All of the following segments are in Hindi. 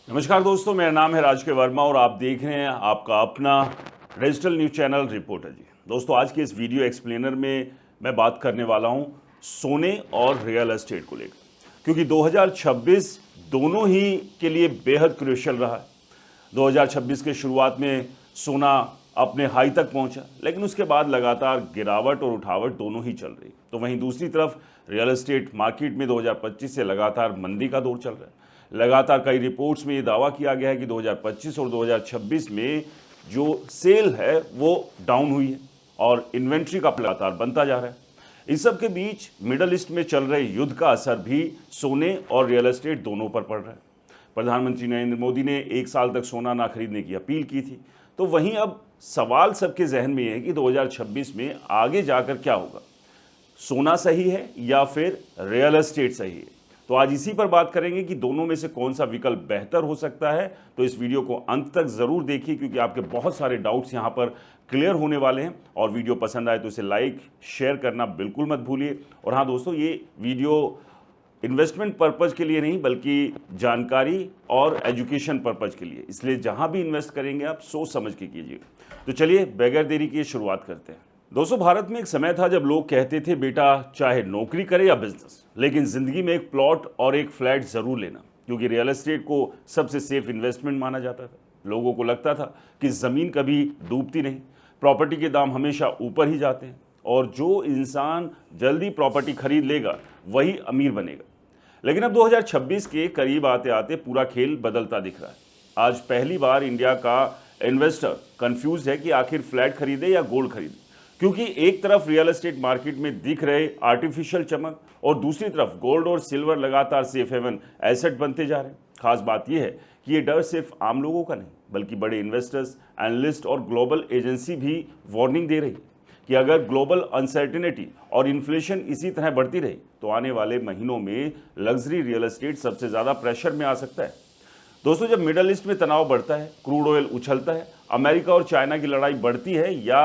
नमस्कार दोस्तों, मेरा नाम है राज के वर्मा और आप देख रहे हैं आपका अपना डिजिटल न्यूज चैनल रिपोर्टर जी। दोस्तों, आज के इस वीडियो एक्सप्लेनर में मैं बात करने वाला हूं सोने और रियल एस्टेट को लेकर, क्योंकि 2026 दोनों ही के लिए बेहद क्रूशियल रहा है। 2026 के शुरुआत में सोना अपने हाई तक पहुंचा, लेकिन उसके बाद लगातार गिरावट और उठावट दोनों ही चल रही। तो वहीं दूसरी तरफ रियल एस्टेट मार्केट में 2025 से लगातार मंदी का दौर चल रहा है। लगातार कई रिपोर्ट्स में ये दावा किया गया है कि 2025 और 2026 में जो सेल है वो डाउन हुई है और इन्वेंट्री का लगातार बनता जा रहा है। इस सब के बीच मिडल ईस्ट में चल रहे युद्ध का असर भी सोने और रियल एस्टेट दोनों पर पड़ रहा है। प्रधानमंत्री नरेंद्र मोदी ने 1 साल तक सोना ना खरीदने की अपील की थी। तो वहीं अब सवाल सबके जहन में है कि 2026 में आगे जाकर क्या होगा, सोना सही है या फिर रियल एस्टेट सही है। तो आज इसी पर बात करेंगे कि दोनों में से कौन सा विकल्प बेहतर हो सकता है। तो इस वीडियो को अंत तक जरूर देखिए, क्योंकि आपके बहुत सारे डाउट्स यहां पर क्लियर होने वाले हैं। और वीडियो पसंद आए तो इसे लाइक शेयर करना बिल्कुल मत भूलिए। और हाँ दोस्तों, ये वीडियो इन्वेस्टमेंट पर्पज़ के लिए नहीं बल्कि जानकारी और एजुकेशन पर्पज़ के लिए, इसलिए जहां भी इन्वेस्ट करेंगे आप सोच समझ के कीजिए। तो चलिए बगैर देरी किए शुरुआत करते हैं। दोस्तों, भारत में एक समय था जब लोग कहते थे बेटा चाहे नौकरी करे या बिजनेस, लेकिन जिंदगी में एक प्लॉट और एक फ्लैट जरूर लेना, क्योंकि रियल एस्टेट को सबसे सेफ इन्वेस्टमेंट माना जाता था। लोगों को लगता था कि जमीन कभी डूबती नहीं, प्रॉपर्टी के दाम हमेशा ऊपर ही जाते हैं और जो इंसान जल्दी प्रॉपर्टी खरीद लेगा वही अमीर बनेगा। लेकिन अब 2026 के करीब आते आते पूरा खेल बदलता दिख रहा है। आज पहली बार इंडिया का इन्वेस्टर कंफ्यूज है कि आखिर फ्लैट खरीदे या गोल्ड खरीदे, क्योंकि एक तरफ रियल एस्टेट मार्केट में दिख रहे आर्टिफिशियल चमक और दूसरी तरफ गोल्ड और सिल्वर लगातार सेफ हेवन एसेट बनते जा रहे हैं। खास बात यह है कि ये डर सिर्फ आम लोगों का नहीं बल्कि बड़े इन्वेस्टर्स, एनालिस्ट और ग्लोबल एजेंसी भी वार्निंग दे रही है कि अगर ग्लोबल अनसर्टेनिटी और इन्फ्लेशन इसी तरह बढ़ती रही तो आने वाले महीनों में लग्जरी रियल एस्टेट सबसे ज़्यादा प्रेशर में आ सकता है। दोस्तों, जब मिडल ईस्ट में तनाव बढ़ता है, क्रूड ऑयल उछलता है, अमेरिका और चाइना की लड़ाई बढ़ती है या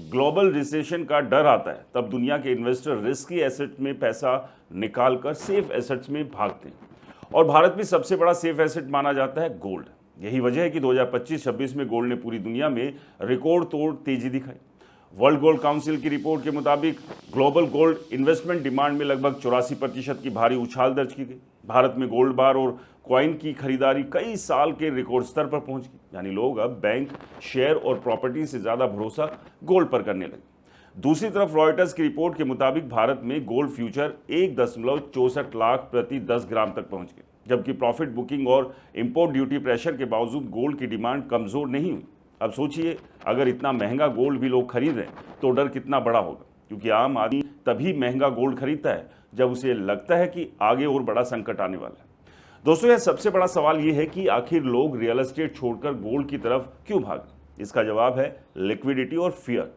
ग्लोबल रिसेशन का डर आता है, तब दुनिया के इन्वेस्टर रिस्की एसेट में पैसा निकालकर सेफ एसेट्स में भागते हैं। और भारत में सबसे बड़ा सेफ एसेट माना जाता है गोल्ड। यही वजह है कि 2025-26 में गोल्ड ने पूरी दुनिया में रिकॉर्ड तोड़ तेजी दिखाई। वर्ल्ड गोल्ड काउंसिल की रिपोर्ट के मुताबिक ग्लोबल गोल्ड इन्वेस्टमेंट डिमांड में लगभग 84% की भारी उछाल दर्ज की गई। भारत में गोल्ड बार और कॉइन की खरीदारी कई साल के रिकॉर्ड स्तर पर पहुंच गई, यानी लोग अब बैंक, शेयर और प्रॉपर्टी से ज़्यादा भरोसा गोल्ड पर करने लगे। दूसरी तरफ रॉयटर्स की रिपोर्ट के मुताबिक भारत में गोल्ड फ्यूचर 1.64 लाख प्रति 10 ग्राम तक पहुंच गए, जबकि प्रॉफिट बुकिंग और इंपोर्ट ड्यूटी प्रेशर के बावजूद गोल्ड की डिमांड कमज़ोर नहीं हुई। अब सोचिए, अगर इतना महंगा गोल्ड भी लोग खरीद रहे हैं तो डर कितना बड़ा होगा, क्योंकि आम आदमी तभी महंगा गोल्ड खरीदता है जब उसे लगता है कि आगे और बड़ा संकट आने वाला है। दोस्तों, यह सबसे बड़ा सवाल यह है कि आखिर लोग रियल एस्टेट छोड़कर गोल्ड की तरफ क्यों भागें। इसका जवाब है लिक्विडिटी और फियर।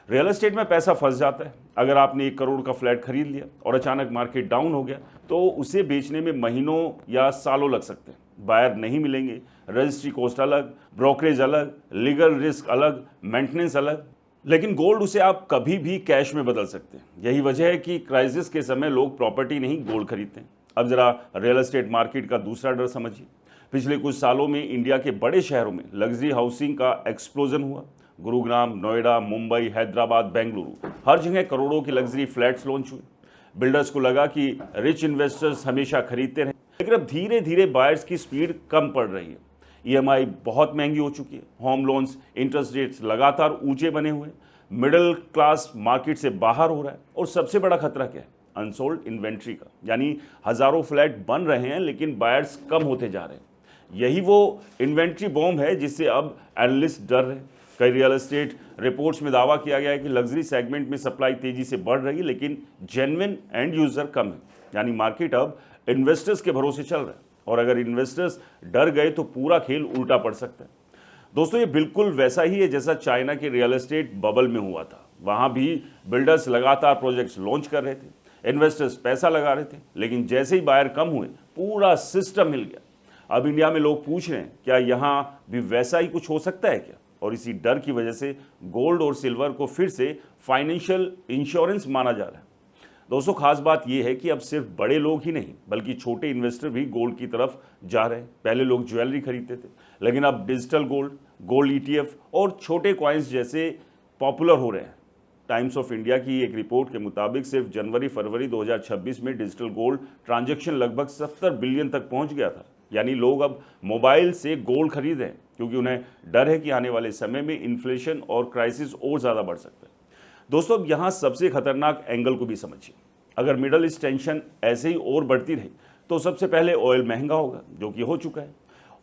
रियल एस्टेट में पैसा फंस जाता है। अगर आपने 1 करोड़ का फ्लैट खरीद लिया और अचानक मार्केट डाउन हो गया तो उसे बेचने में महीनों या सालों लग सकते हैं। बायर नहीं मिलेंगे, रजिस्ट्री कॉस्ट अलग, ब्रोकरेज अलग, लीगल रिस्क अलग, मेंटेनेंस अलग। लेकिन गोल्ड, उसे आप कभी भी कैश में बदल सकते हैं। यही वजह है कि क्राइसिस के समय लोग प्रॉपर्टी नहीं गोल्ड खरीदते हैं। अब जरा रियल एस्टेट मार्केट का दूसरा डर समझिए। पिछले कुछ सालों में इंडिया के बड़े शहरों में लग्जरी हाउसिंग का एक्सप्लोजन हुआ। गुरुग्राम, नोएडा, मुंबई, हैदराबाद, बेंगलुरु, हर जगह करोड़ों की लग्जरी फ्लैट्स लॉन्च हुए। बिल्डर्स को लगा कि रिच इन्वेस्टर्स हमेशा खरीदते रहे, लेकिन अब धीरे धीरे बायर्स की स्पीड कम पड़ रही है। ईएमआई बहुत महंगी हो चुकी है, होम लोन्स, इंटरेस्ट रेट्स लगातार ऊंचे बने हुए हैं, मिडिल क्लास मार्केट से बाहर हो रहा है। और सबसे बड़ा खतरा क्या है? अनसोल्ड इन्वेंट्री का, यानी हजारों फ्लैट बन रहे हैं लेकिन बायर्स कम होते जा रहे हैं। यही वो इन्वेंट्री बॉम्ब है जिससे अब एनालिस्ट डर रहे हैं। कई रियल एस्टेट रिपोर्ट्स में दावा किया गया है कि लग्जरी सेगमेंट में सप्लाई तेजी से बढ़ रही है, लेकिन जेन्युइन एंड यूजर कम है। यानी मार्केट अब इन्वेस्टर्स के भरोसे चल रहा है, और अगर इन्वेस्टर्स डर गए तो पूरा खेल उल्टा पड़ सकता है। दोस्तों, ये बिल्कुल वैसा ही है जैसा चाइना के रियल एस्टेट बबल में हुआ था। वहां भी बिल्डर्स लगातार प्रोजेक्ट्स लॉन्च कर रहे थे, इन्वेस्टर्स पैसा लगा रहे थे, लेकिन जैसे ही बायर कम हुए पूरा सिस्टम हिल गया। अब इंडिया में लोग पूछ रहे हैं क्या यहां भी वैसा ही कुछ हो सकता है क्या? और इसी डर की वजह से गोल्ड और सिल्वर को फिर से फाइनेंशियल इंश्योरेंस माना जा रहा है। दोस्तों खास बात यह है कि अब सिर्फ बड़े लोग ही नहीं बल्कि छोटे इन्वेस्टर भी गोल्ड की तरफ जा रहे हैं। पहले लोग ज्वेलरी खरीदते थे, लेकिन अब डिजिटल गोल्ड, गोल्ड ईटीएफ और छोटे कॉइन्स जैसे पॉपुलर हो रहे हैं। टाइम्स ऑफ इंडिया की एक रिपोर्ट के मुताबिक सिर्फ जनवरी-फरवरी 2026 में डिजिटल गोल्ड ट्रांजैक्शन लगभग 70 बिलियन तक पहुंच गया था। यानी लोग अब मोबाइल से गोल्ड खरीद रहे हैं क्योंकि उन्हें डर है कि आने वाले समय में इन्फ्लेशन और क्राइसिस और ज़्यादा बढ़ सकता है। दोस्तों अब यहाँ सबसे खतरनाक एंगल को भी समझिए। अगर मिडल ईस्ट टेंशन ऐसे ही और बढ़ती रही तो सबसे पहले ऑयल महंगा होगा, जो कि हो चुका है।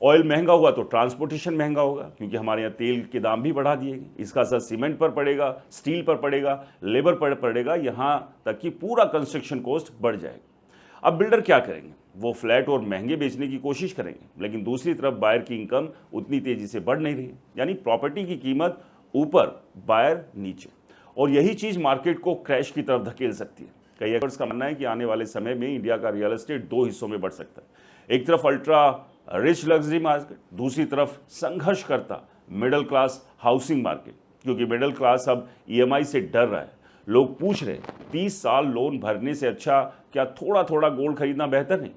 ऑयल महंगा हुआ तो ट्रांसपोर्टेशन महंगा होगा क्योंकि हमारे यहाँ तेल के दाम भी बढ़ा दिए गए। इसका असर सीमेंट पर पड़ेगा, स्टील पर पड़ेगा, लेबर पर पड़ेगा, यहाँ तक कि पूरा कंस्ट्रक्शन कॉस्ट बढ़ जाएगा। अब बिल्डर क्या करेंगे? वो फ्लैट और महंगे बेचने की कोशिश करेंगे, लेकिन दूसरी तरफ बायर की इनकम उतनी तेजी से बढ़ नहीं रही, यानी प्रॉपर्टी की कीमत ऊपर, बायर नीचे, और यही चीज़ मार्केट को क्रैश की तरफ धकेल सकती है। कई एक्सपर्ट्स का मानना है कि आने वाले समय में इंडिया का रियल एस्टेट दो हिस्सों में बढ़ सकता है। एक तरफ अल्ट्रा रिच लग्जरी मार्केट, दूसरी तरफ संघर्ष करता मिडिल क्लास हाउसिंग मार्केट, क्योंकि मिडिल क्लास अब ईएमआई से डर रहा है। लोग पूछ रहे हैं 30 साल लोन भरने से अच्छा क्या थोड़ा थोड़ा गोल्ड खरीदना बेहतर नहीं?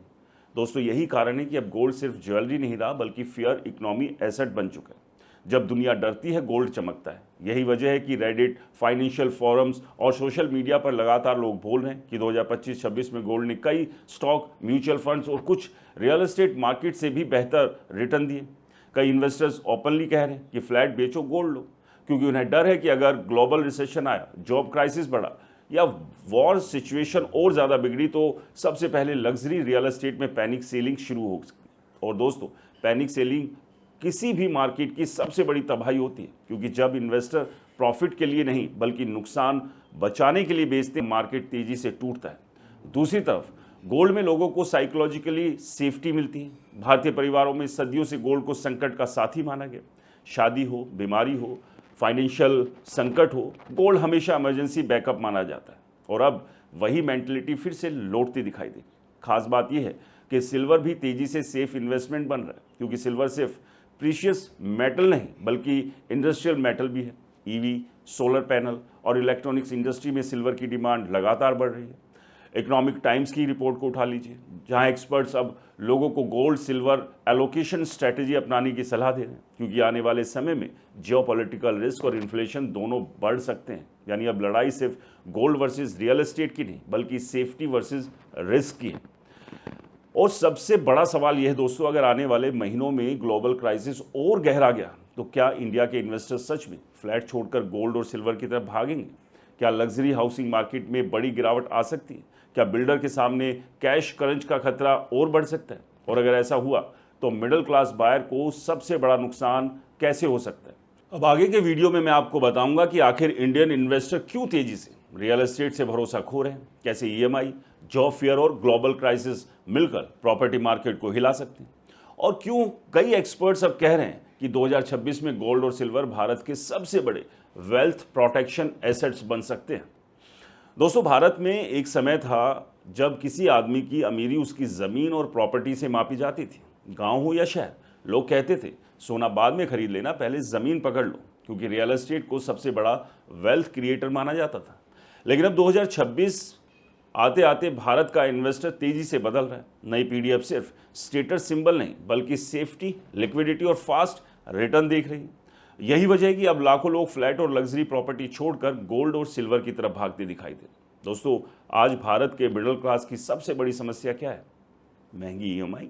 दोस्तों यही कारण है कि अब गोल्ड सिर्फ ज्वेलरी नहीं रहा बल्कि फियर इकोनॉमी एसेट बन चुका है। जब दुनिया डरती है गोल्ड चमकता है। यही वजह है कि रेडिट, फाइनेंशियल फोरम्स और सोशल मीडिया पर लगातार लोग बोल रहे हैं कि 2025-26 में गोल्ड ने कई स्टॉक, म्यूचुअल फंड्स और कुछ रियल एस्टेट मार्केट से भी बेहतर रिटर्न दिए। कई इन्वेस्टर्स ओपनली कह रहे हैं कि फ्लैट बेचो, गोल्ड लो, क्योंकि उन्हें डर है कि अगर ग्लोबल रिसेशन आया, जॉब क्राइसिस बढ़ा या वॉर सिचुएशन और ज़्यादा बिगड़ी तो सबसे पहले लग्जरी रियल एस्टेट में पैनिक सेलिंग शुरू हो सकती। और दोस्तों पैनिक सेलिंग किसी भी मार्केट की सबसे बड़ी तबाही होती है, क्योंकि जब इन्वेस्टर प्रॉफिट के लिए नहीं बल्कि नुकसान बचाने के लिए बेचते हैं, मार्केट तेजी से टूटता है। दूसरी तरफ गोल्ड में लोगों को साइकोलॉजिकली सेफ्टी मिलती है। भारतीय परिवारों में सदियों से गोल्ड को संकट का साथी माना गया। शादी हो, बीमारी हो, फाइनेंशियल संकट हो, गोल्ड हमेशा इमरजेंसी बैकअप माना जाता है। और अब वही मेंटलिटी फिर से लौटती दिखाई दे। खास बात यह है कि सिल्वर भी तेजी से सेफ इन्वेस्टमेंट बन रहा है, क्योंकि सिल्वर सिर्फ प्रीशियस मेटल नहीं बल्कि इंडस्ट्रियल मेटल भी है। ईवी, सोलर पैनल और इलेक्ट्रॉनिक्स इंडस्ट्री में सिल्वर की डिमांड लगातार बढ़ रही है। इकोनॉमिक टाइम्स की रिपोर्ट को उठा लीजिए, जहां एक्सपर्ट्स अब लोगों को गोल्ड सिल्वर एलोकेशन स्ट्रेटजी अपनाने की सलाह दे रहे हैं, क्योंकि आने वाले समय में जियोपॉलिटिकल रिस्क और इन्फ्लेशन दोनों बढ़ सकते हैं। यानी अब लड़ाई सिर्फ गोल्ड वर्सेस रियल एस्टेट की नहीं बल्कि सेफ्टी वर्सेस रिस्क की है। और सबसे बड़ा सवाल यह है दोस्तों, अगर आने वाले महीनों में ग्लोबल क्राइसिस और गहरा गया तो क्या इंडिया के इन्वेस्टर्स सच में फ्लैट छोड़कर गोल्ड और सिल्वर की तरफ भागेंगे? क्या लग्जरी हाउसिंग मार्केट में बड़ी गिरावट आ सकती है? क्या बिल्डर के सामने कैश क्रंच का खतरा और बढ़ सकता है? और अगर ऐसा हुआ तो मिडिल क्लास बायर को सबसे बड़ा नुकसान कैसे हो सकता है? अब आगे के वीडियो में मैं आपको बताऊंगा कि आखिर इंडियन इन्वेस्टर क्यों तेजी से रियल एस्टेट से भरोसा खो रहे हैं, कैसे ईएमआई, जॉब फेयर और ग्लोबल क्राइसिस मिलकर प्रॉपर्टी मार्केट को हिला सकते हैं, और क्यों कई एक्सपर्ट्स अब कह रहे हैं कि 2026 में गोल्ड और सिल्वर भारत के सबसे बड़े वेल्थ प्रोटेक्शन एसेट्स बन सकते हैं। दोस्तों भारत में एक समय था जब किसी आदमी की अमीरी उसकी ज़मीन और प्रॉपर्टी से मापी जाती थी। गांव हो या शहर, लोग कहते थे सोना बाद में खरीद लेना, पहले ज़मीन पकड़ लो, क्योंकि रियल एस्टेट को सबसे बड़ा वेल्थ क्रिएटर माना जाता था। लेकिन अब 2026 आते आते भारत का इन्वेस्टर तेजी से बदल रहा है। नई पीढ़ी अब सिर्फ स्टेटस सिंबल नहीं बल्कि सेफ्टी, लिक्विडिटी और फास्ट रिटर्न देख रही है। यही वजह है कि अब लाखों लोग फ्लैट और लग्जरी प्रॉपर्टी छोड़कर गोल्ड और सिल्वर की तरफ भागते दिखाई दे। दोस्तों आज भारत के मिडिल क्लास की सबसे बड़ी समस्या क्या है? महंगी ईएमआई,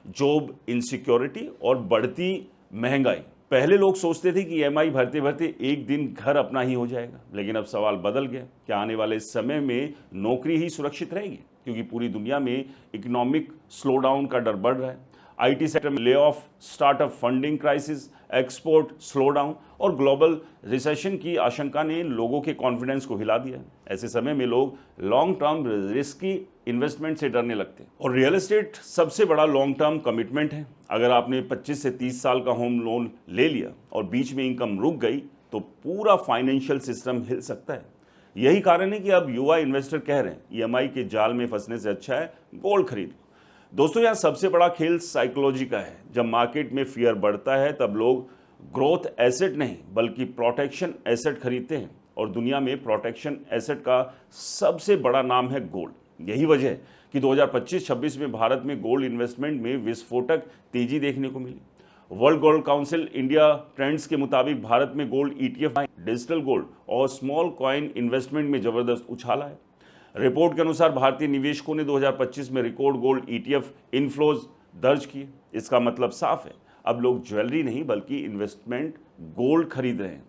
जॉब इनसिक्योरिटी और बढ़ती महंगाई। पहले लोग सोचते थे कि ईएमआई भरते भरते एक दिन घर अपना ही हो जाएगा, लेकिन अब सवाल बदल गया। क्या आने वाले समय में नौकरी ही सुरक्षित रहेगी? क्योंकि पूरी दुनिया में इकोनॉमिक स्लोडाउन का डर बढ़ रहा है। आईटी सेक्टर में lay off, startup funding crisis, export slowdown और ग्लोबल रिसेशन की आशंका ने लोगों के कॉन्फिडेंस को हिला दिया है। ऐसे समय में लोग लॉन्ग टर्म रिस्की इन्वेस्टमेंट से डरने लगते हैं, और रियल एस्टेट सबसे बड़ा लॉन्ग टर्म कमिटमेंट है। अगर आपने 25 से 30 साल का होम लोन ले लिया और बीच में इनकम रुक गई तो पूरा फाइनेंशियल सिस्टम हिल सकता है। यही कारण है कि अब युवा इन्वेस्टर कह रहे हैं ईएमआई के जाल में फंसने से अच्छा है गोल्ड खरीद। दोस्तों यहाँ सबसे बड़ा खेल साइकोलॉजी का है। जब मार्केट में फियर बढ़ता है तब लोग ग्रोथ एसेट नहीं बल्कि प्रोटेक्शन एसेट खरीदते हैं, और दुनिया में प्रोटेक्शन एसेट का सबसे बड़ा नाम है गोल्ड। यही वजह है कि 2025-26 में भारत में गोल्ड इन्वेस्टमेंट में विस्फोटक तेजी देखने को मिली। World Gold Council India trends के मुताबिक भारत में गोल्ड ETF, डिजिटल गोल्ड और स्मॉल कॉइन इन्वेस्टमेंट में जबरदस्त उछाल है। रिपोर्ट के अनुसार भारतीय निवेशकों ने 2025 में रिकॉर्ड गोल्ड ETF इनफ्लोज दर्ज किए। इसका मतलब साफ है, अब लोग ज्वेलरी नहीं बल्कि इन्वेस्टमेंट गोल्ड खरीद रहे हैं।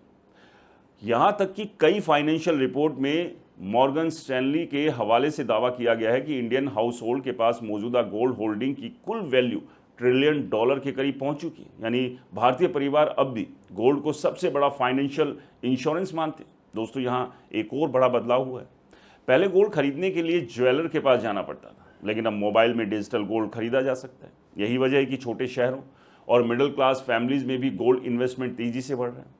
यहां तक कि कई फाइनेंशियल रिपोर्ट में मॉर्गन स्टैनली के हवाले से दावा किया गया है कि इंडियन हाउस होल्ड के पास मौजूदा गोल्ड होल्डिंग की कुल वैल्यू $1 ट्रिलियन के करीब पहुंच चुकी है। यानी भारतीय परिवार अब भी गोल्ड को सबसे बड़ा फाइनेंशियल इंश्योरेंस मानते हैं। दोस्तों, यहाँ एक और बड़ा बदलाव हुआ है। पहले गोल्ड खरीदने के लिए ज्वेलर के पास जाना पड़ता था, लेकिन अब मोबाइल में डिजिटल गोल्ड खरीदा जा सकता है। यही वजह है कि छोटे शहरों और मिडिल क्लास फैमिलीज में भी गोल्ड इन्वेस्टमेंट तेजी से बढ़ रहा है।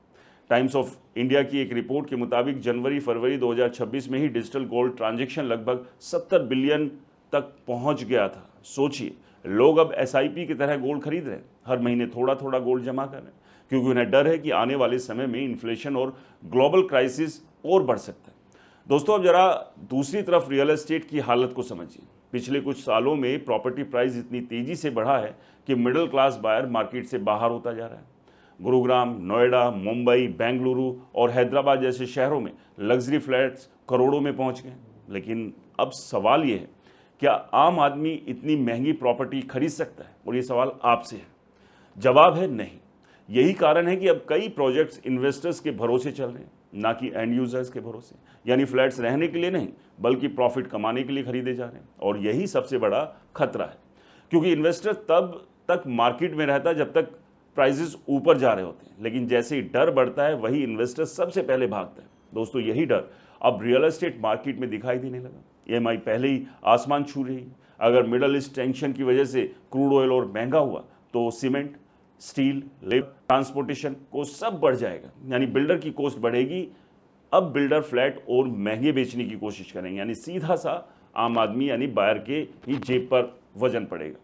टाइम्स ऑफ इंडिया की एक रिपोर्ट के मुताबिक जनवरी-फरवरी 2026 में ही डिजिटल गोल्ड ट्रांजैक्शन लगभग 70 बिलियन तक पहुंच गया था। सोचिए, लोग अब SIP की तरह गोल्ड खरीद रहे हैं, हर महीने थोड़ा थोड़ा गोल्ड जमा कर रहे हैं, क्योंकि उन्हें डर है कि आने वाले समय में इन्फ्लेशन और ग्लोबल क्राइसिस और बढ़ सकता है। दोस्तों, अब जरा दूसरी तरफ रियल एस्टेट की हालत को समझिए। पिछले कुछ सालों में प्रॉपर्टी प्राइस इतनी तेजी से बढ़ा है कि मिडिल क्लास बायर मार्केट से बाहर होता जा रहा है। गुरुग्राम, नोएडा, मुंबई, बेंगलुरु और हैदराबाद जैसे शहरों में लग्जरी फ्लैट्स करोड़ों में पहुंच गए। लेकिन अब सवाल ये है, क्या आम आदमी इतनी महंगी प्रॉपर्टी खरीद सकता है? और ये सवाल आपसे है। जवाब है नहीं। यही कारण है कि अब कई प्रोजेक्ट्स इन्वेस्टर्स के भरोसे चल रहे हैं, ना कि एंड यूजर्स के भरोसे। यानी फ्लैट्स रहने के लिए नहीं बल्कि प्रॉफिट कमाने के लिए खरीदे जा रहे हैं। और यही सबसे बड़ा खतरा है, क्योंकि इन्वेस्टर तब तक मार्केट में रहता है जब तक प्राइसेस ऊपर जा रहे होते हैं, लेकिन जैसे ही डर बढ़ता है वही इन्वेस्टर सबसे पहले भागता है। दोस्तों, यही डर अब रियल एस्टेट मार्केट में दिखाई देने लगा। EMI पहले ही आसमान छू रही है। अगर मिडल ईस्ट टेंशन की वजह से क्रूड ऑयल और महंगा हुआ तो सीमेंट, स्टील, लेबर, ट्रांसपोर्टेशन को सब बढ़ जाएगा। यानी बिल्डर की कॉस्ट बढ़ेगी। अब बिल्डर फ्लैट और महंगे बेचने की कोशिश करेंगे, यानी सीधा सा आम आदमी यानी बायर के ही जेब पर वजन पड़ेगा।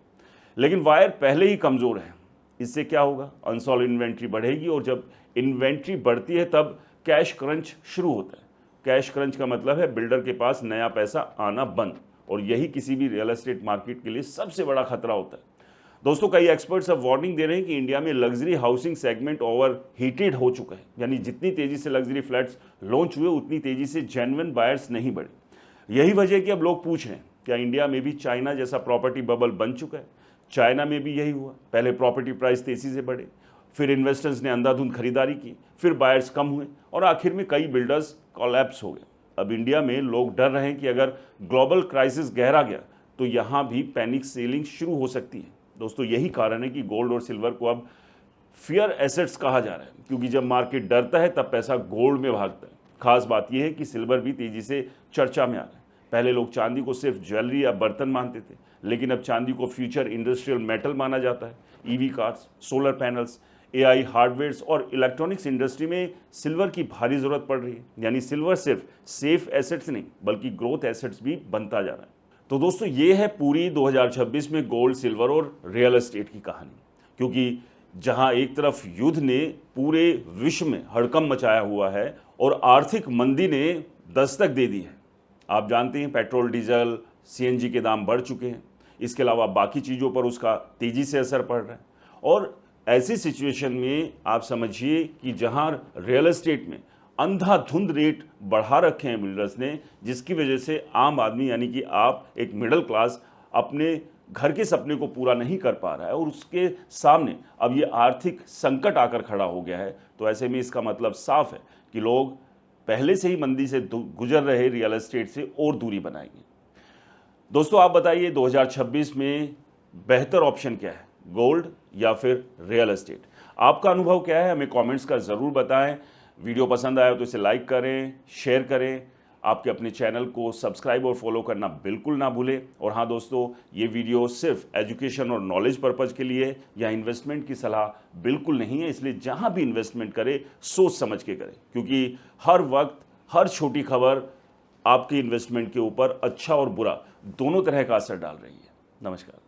लेकिन वायर पहले ही कमज़ोर है। इससे क्या होगा? अनसॉल्व इन्वेंट्री बढ़ेगी, और जब इन्वेंट्री बढ़ती है तब कैश क्रंच शुरू होता है। कैश क्रंच का मतलब है बिल्डर के पास नया पैसा आना बंद, और यही किसी भी रियल एस्टेट मार्केट के लिए सबसे बड़ा खतरा होता है। दोस्तों, कई एक्सपर्ट्स अब वार्निंग दे रहे हैं कि इंडिया में luxury housing segment over heated हो चुका है। यानी जितनी तेजी से लग्जरी फ्लैट्स लॉन्च हुए उतनी तेजी से जेन्युइन बायर्स नहीं बढ़े। यही वजह है कि अब लोग पूछ रहे हैं, क्या इंडिया में भी चाइना जैसा प्रॉपर्टी बबल बन चुका है? चाइना में भी यही हुआ। पहले प्रॉपर्टी प्राइस तेजी से बढ़े, फिर इन्वेस्टर्स ने अंधाधुंध खरीदारी की, फिर बायर्स कम हुए और आखिर में कई बिल्डर्स कोलैप्स हो गए। अब इंडिया में लोग डर रहे हैं कि अगर ग्लोबल क्राइसिस गहरा गया तो यहाँ भी पैनिक सेलिंग शुरू हो सकती है। दोस्तों, यही कारण है कि गोल्ड और सिल्वर को अब फियर एसेट्स कहा जा रहा है, क्योंकि जब मार्केट डरता है तब पैसा गोल्ड में भागता है। खास बात यह है कि सिल्वर भी तेजी से चर्चा में आ रहा है। पहले लोग चांदी को सिर्फ ज्वेलरी या बर्तन मानते थे, लेकिन अब चांदी को फ्यूचर इंडस्ट्रियल मेटल माना जाता है। EV cars, solar panels, AI hardwares और इलेक्ट्रॉनिक्स इंडस्ट्री में सिल्वर की भारी ज़रूरत पड़ रही है। यानी सिल्वर सिर्फ सेफ एसेट्स नहीं बल्कि ग्रोथ एसेट्स भी बनता जा रहा है। तो दोस्तों, ये है पूरी 2026 में गोल्ड, सिल्वर और रियल एस्टेट की कहानी। क्योंकि जहां एक तरफ युद्ध ने पूरे विश्व में हड़कंप मचाया हुआ है और आर्थिक मंदी ने दस्तक दे दी है। आप जानते हैं, पेट्रोल, डीजल, CNG के दाम बढ़ चुके हैं। इसके अलावा बाकी चीज़ों पर उसका तेज़ी से असर पड़ रहा है। और ऐसी सिचुएशन में आप समझिए कि जहां रियल एस्टेट में अंधाधुंध रेट बढ़ा रखे हैं बिल्डर्स ने, जिसकी वजह से आम आदमी यानी कि आप एक मिडिल क्लास अपने घर के सपने को पूरा नहीं कर पा रहा है और उसके सामने अब ये आर्थिक संकट आकर खड़ा हो गया है। तो ऐसे में इसका मतलब साफ है कि लोग पहले से ही मंदी से गुजर रहे रियल एस्टेट से और दूरी बनाएंगे। दोस्तों, आप बताइए 2026 में बेहतर ऑप्शन क्या है, गोल्ड या फिर रियल एस्टेट? आपका अनुभव क्या है, हमें कमेंट्स का ज़रूर बताएं। वीडियो पसंद आया तो इसे लाइक करें, शेयर करें। आपके अपने चैनल को सब्सक्राइब और फॉलो करना बिल्कुल ना भूलें। और हाँ दोस्तों, ये वीडियो सिर्फ एजुकेशन और नॉलेज पर्पज़ के लिए या इन्वेस्टमेंट की सलाह बिल्कुल नहीं है। इसलिए जहाँ भी इन्वेस्टमेंट करें सोच समझ के करें, क्योंकि हर वक्त हर छोटी खबर आपके इन्वेस्टमेंट के ऊपर अच्छा और बुरा दोनों तरह का असर डाल रही है। नमस्कार।